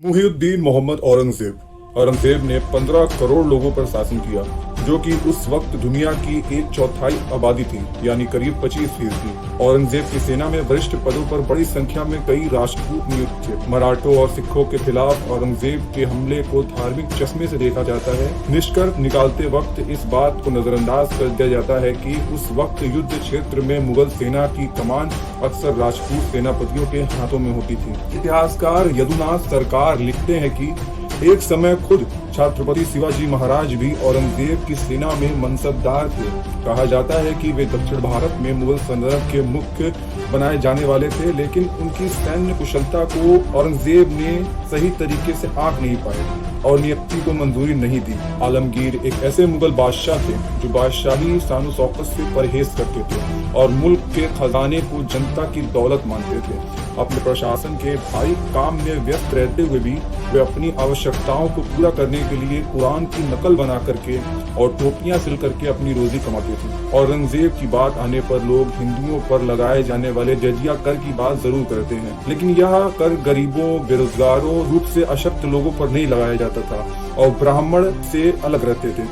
मुहिउद्दीन मोहम्मद औरंगजेब ने 15 करोड़ लोगों पर शासन किया, जो कि उस वक्त दुनिया की 1/4 आबादी थी, यानी करीब 25%। औरंगजेब की सेना में वरिष्ठ पदों पर बड़ी संख्या में कई राष्ट्रकूट नियुक्त थे। मराठों और सिखों के खिलाफ औरंगजेब के हमले को धार्मिक चश्मे से देखा जाता है। निष्कर्ष निकालते वक्त इस बात को नजरअंदाज कर दिया जाता है कि उस वक्त युद्ध क्षेत्र में मुगल सेना की कमान अक्सर राजपूत सेनापतियों के हाथों में होती थी। इतिहासकार यदुनाथ सरकार लिखते हैं कि एक समय खुद छत्रपति शिवाजी महाराज भी औरंगजेब की सेना में मनसबदार थे। कहा जाता है कि वे दक्षिण भारत में मुगल सल्तनत के मुख्य बनाए जाने वाले थे, लेकिन उनकी सैन्य कुशलता को औरंगजेब ने सही तरीके से आंक नहीं पाए और नियुक्ति को मंजूरी नहीं दी। आलमगीर एक ऐसे मुगल बादशाह थे जो बादशाही शान शौकत से परहेज करते थे और मुल्क के खजाने को जनता की दौलत मानते थे। अपने प्रशासन के भारी काम में व्यस्त रहते हुए भी वे अपनी आवश्यकताओं को पूरा करने के लिए कुरान की नकल बना करके और टोपियां सिल करके अपनी रोजी कमाते थे। औरंगजेब की बात आने पर लोग हिंदुओं पर लगाए जाने वाले जजिया कर की बात जरूर करते हैं, लेकिन यह कर गरीबों, बेरोजगारों, रूप से अशक्त लोगों पर नहीं लगाया जाता था और ब्राह्मण से अलग रहते थे।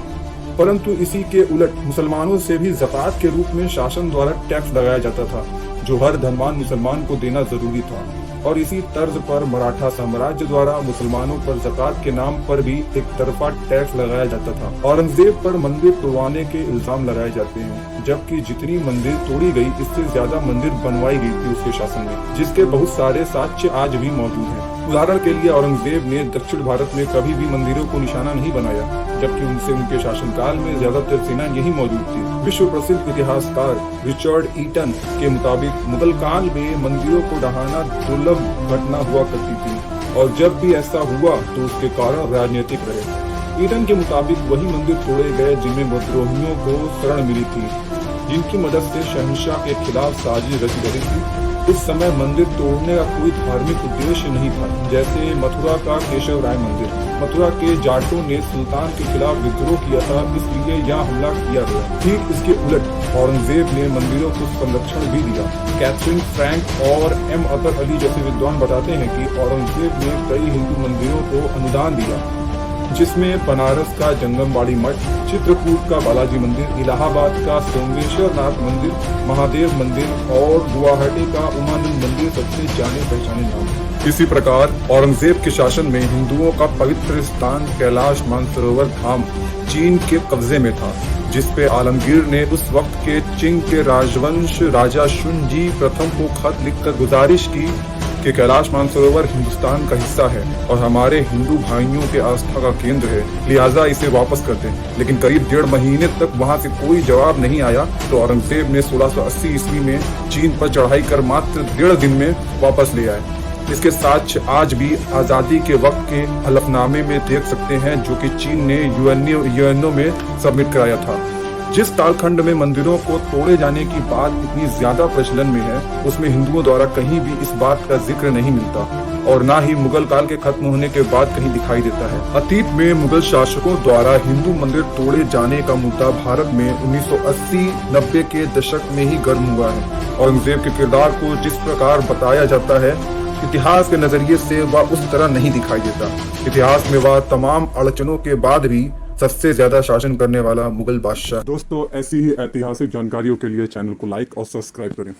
परंतु इसी के उलट मुसलमानों से भी ज़कात के रूप में शासन द्वारा टैक्स लगाया जाता था, जो हर धनवान मुसलमान को देना जरूरी था। और इसी तर्ज पर मराठा साम्राज्य द्वारा मुसलमानों पर ज़कात के नाम पर भी एक तरफा टैक्स लगाया जाता था। औरंगजेब पर मंदिर तोड़वाने के इल्जाम लगाए जाते हैं, जबकि जितनी मंदिर तोड़ी गई इससे ज्यादा मंदिर बनवाई गई थी उसके शासन में, जिसके बहुत सारे साक्ष्य आज भी मौजूद हैं। उदाहरण के लिए औरंगजेब ने दक्षिण भारत में कभी भी मंदिरों को निशाना नहीं बनाया, जबकि उनके शासनकाल में ज्यादातर सेना यही मौजूद थी। विश्व प्रसिद्ध इतिहासकार रिचर्ड ईटन के मुताबिक मुगल काल में मंदिरों को ढहाना दुर्लभ घटना हुआ करती थी और जब भी ऐसा हुआ तो उसके कारण राजनीतिक रहे। ईटन के मुताबिक वही मंदिर तोड़े गए जिनमें विद्रोहियों को शरण मिली थी, जिनकी मदद से शहंशाह के खिलाफ साजिश रची गई थी। इस समय मंदिर तोड़ने का कोई धार्मिक उद्देश्य नहीं था, जैसे मथुरा का केशव राय मंदिर। मथुरा के जाटों ने सुल्तान के खिलाफ विद्रोह किया था, इसलिए यहाँ हमला किया गया। ठीक इसके उलट औरंगजेब ने मंदिरों को संरक्षण भी दिया। कैथरीन फ्रैंक और एम अतर अली जैसे विद्वान बताते हैं कि औरंगजेब ने कई हिंदू मंदिरों को अनुदान दिया, जिसमें बनारस का जंगमवाड़ी मठ, चित्रकूट का बालाजी मंदिर, इलाहाबाद का सोमेश्वर नाथ मंदिर, महादेव मंदिर और गुवाहाटी का उमानंद मंदिर सबसे जाने पहचाने नाम है। इसी प्रकार औरंगजेब के शासन में हिंदुओं का पवित्र स्थान कैलाश मानसरोवर धाम चीन के कब्जे में था, जिसपे आलमगीर ने उस वक्त के चिंग के राजवंश राजा शुंजी प्रथम को खत लिखकर गुजारिश की कि कैलाश मानसरोवर हिंदुस्तान का हिस्सा है और हमारे हिंदू भाइयों के आस्था का केंद्र है, लिहाजा इसे वापस कर दें। लेकिन करीब 1.5 महीने तक वहां से कोई जवाब नहीं आया, तो औरंगजेब ने 1680 ईस्वी में चीन पर चढ़ाई कर मात्र 1.5 दिन में वापस ले आए। इसके साक्ष्य आज भी आजादी के वक्त के हलफनामे में देख सकते हैं, जो कि चीन ने यूएनओ में सबमिट कराया था। जिस कालखंड में मंदिरों को तोड़े जाने की बात इतनी ज्यादा प्रचलन में है, उसमें हिंदुओं द्वारा कहीं भी इस बात का जिक्र नहीं मिलता और न ही मुगल काल के खत्म होने के बाद कहीं दिखाई देता है। अतीत में मुगल शासकों द्वारा हिंदू मंदिर तोड़े जाने का मुद्दा भारत में 1980-90 के दशक में ही गर्म हुआ है। औरंगजेब के किरदार को जिस प्रकार बताया जाता है, इतिहास के नजरिए से वह उस तरह नहीं दिखाई देता। इतिहास में वह तमाम अड़चनों के बाद भी सबसे ज्यादा शासन करने वाला मुगल बादशाह। दोस्तों, ऐसी ही ऐतिहासिक जानकारियों के लिए चैनल को लाइक और सब्सक्राइब करें।